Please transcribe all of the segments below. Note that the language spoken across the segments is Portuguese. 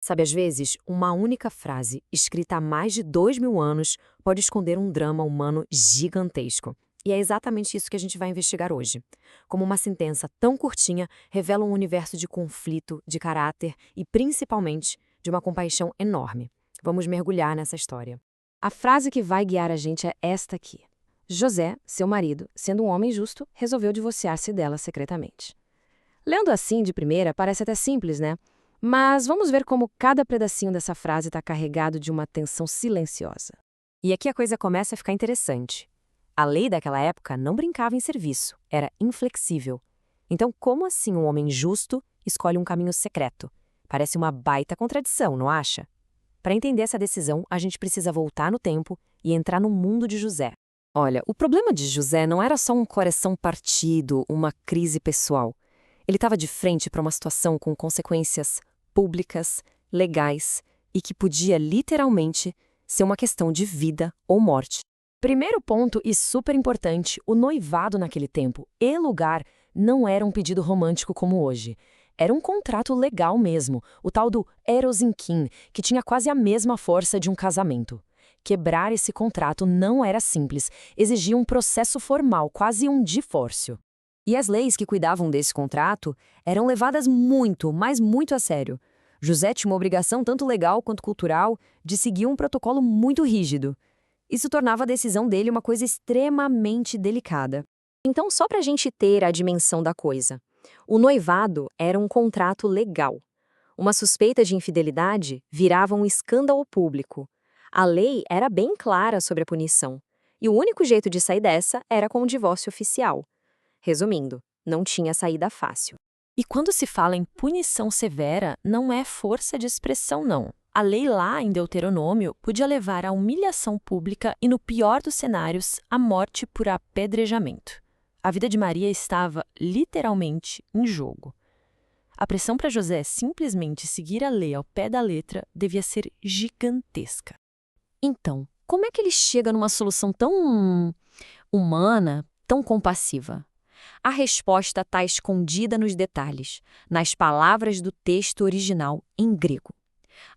Sabe, às vezes, uma única frase, escrita há mais de 2000 anos, pode esconder um drama humano gigantesco. E é exatamente isso que a gente vai investigar hoje. Como uma sentença tão curtinha revela um universo de conflito, de caráter e, principalmente, de uma compaixão enorme. Vamos mergulhar nessa história. A frase que vai guiar a gente é esta aqui. José, seu marido, sendo um homem justo, resolveu divorciar-se dela secretamente. Lendo assim, de primeira, parece até simples, né? Mas vamos ver como cada pedacinho dessa frase está carregado de uma tensão silenciosa. E aqui a coisa começa a ficar interessante. A lei daquela época não brincava em serviço, era inflexível. Então, como assim um homem justo escolhe um caminho secreto? Parece uma baita contradição, não acha? Para entender essa decisão, a gente precisa voltar no tempo e entrar no mundo de José. Olha, o problema de José não era só um coração partido, uma crise pessoal. Ele estava de frente para uma situação com consequências públicas, legais e que podia literalmente ser uma questão de vida ou morte. Primeiro ponto e super importante, o noivado naquele tempo e lugar não era um pedido romântico como hoje. Era um contrato legal mesmo, o tal do eros in kin, que tinha quase a mesma força de um casamento. Quebrar esse contrato não era simples, exigia um processo formal, quase um divórcio. E as leis que cuidavam desse contrato eram levadas muito, mas muito a sério. José tinha uma obrigação tanto legal quanto cultural de seguir um protocolo muito rígido. Isso tornava a decisão dele uma coisa extremamente delicada. Então, só para a gente ter a dimensão da coisa, o noivado era um contrato legal. Uma suspeita de infidelidade virava um escândalo público. A lei era bem clara sobre a punição. E o único jeito de sair dessa era com um divórcio oficial. Resumindo, não tinha saída fácil. E quando se fala em punição severa, não é força de expressão, não. A lei lá, em Deuteronômio, podia levar à humilhação pública e, no pior dos cenários, à morte por apedrejamento. A vida de Maria estava, literalmente, em jogo. A pressão para José simplesmente seguir a lei ao pé da letra devia ser gigantesca. Então, como é que ele chega numa solução tão humana, tão compassiva? A resposta está escondida nos detalhes, nas palavras do texto original em grego.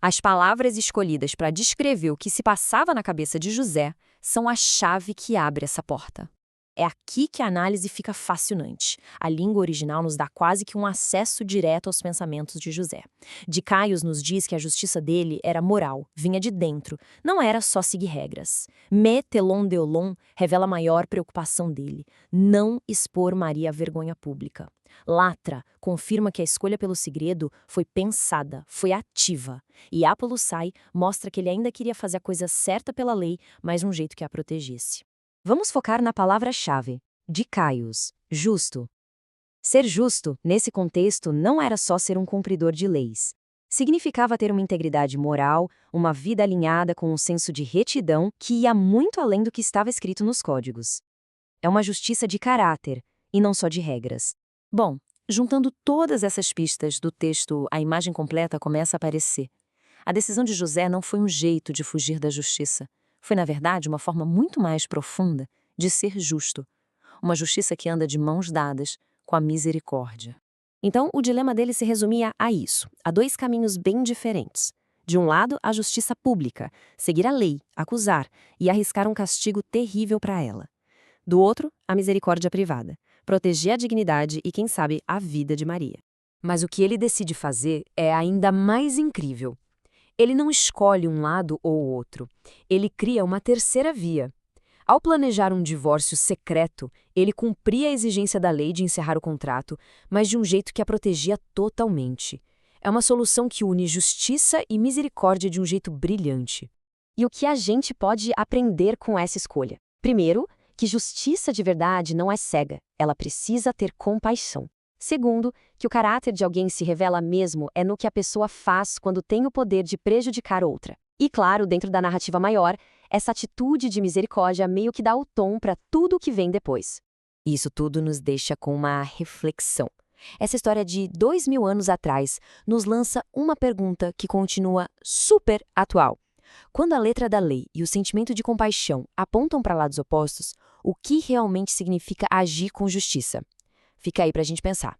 As palavras escolhidas para descrever o que se passava na cabeça de José são a chave que abre essa porta. É aqui que a análise fica fascinante. A língua original nos dá quase que um acesso direto aos pensamentos de José. De Caios nos diz que a justiça dele era moral, vinha de dentro, não era só seguir regras. Me telon deolon revela a maior preocupação dele, não expor Maria à vergonha pública. Latra confirma que a escolha pelo segredo foi pensada, foi ativa. E Apolussai mostra que ele ainda queria fazer a coisa certa pela lei, mas de um jeito que a protegesse. Vamos focar na palavra-chave, de Caios, justo. Ser justo, nesse contexto, não era só ser um cumpridor de leis. Significava ter uma integridade moral, uma vida alinhada com um senso de retidão que ia muito além do que estava escrito nos códigos. É uma justiça de caráter, e não só de regras. Bom, juntando todas essas pistas do texto, a imagem completa começa a aparecer. A decisão de José não foi um jeito de fugir da justiça. Foi, na verdade, uma forma muito mais profunda de ser justo. Uma justiça que anda de mãos dadas com a misericórdia. Então, o dilema dele se resumia a isso, a dois caminhos bem diferentes. De um lado, a justiça pública, seguir a lei, acusar e arriscar um castigo terrível para ela. Do outro, a misericórdia privada, proteger a dignidade e, quem sabe, a vida de Maria. Mas o que ele decide fazer é ainda mais incrível. Ele não escolhe um lado ou outro. Ele cria uma terceira via. Ao planejar um divórcio secreto, ele cumpria a exigência da lei de encerrar o contrato, mas de um jeito que a protegia totalmente. É uma solução que une justiça e misericórdia de um jeito brilhante. E o que a gente pode aprender com essa escolha? Primeiro, que justiça de verdade não é cega, ela precisa ter compaixão. Segundo, que o caráter de alguém se revela mesmo é no que a pessoa faz quando tem o poder de prejudicar outra. E claro, dentro da narrativa maior, essa atitude de misericórdia meio que dá o tom para tudo o que vem depois. Isso tudo nos deixa com uma reflexão. Essa história de 2000 anos atrás nos lança uma pergunta que continua super atual. Quando a letra da lei e o sentimento de compaixão apontam para lados opostos, o que realmente significa agir com justiça? Fica aí para a gente pensar.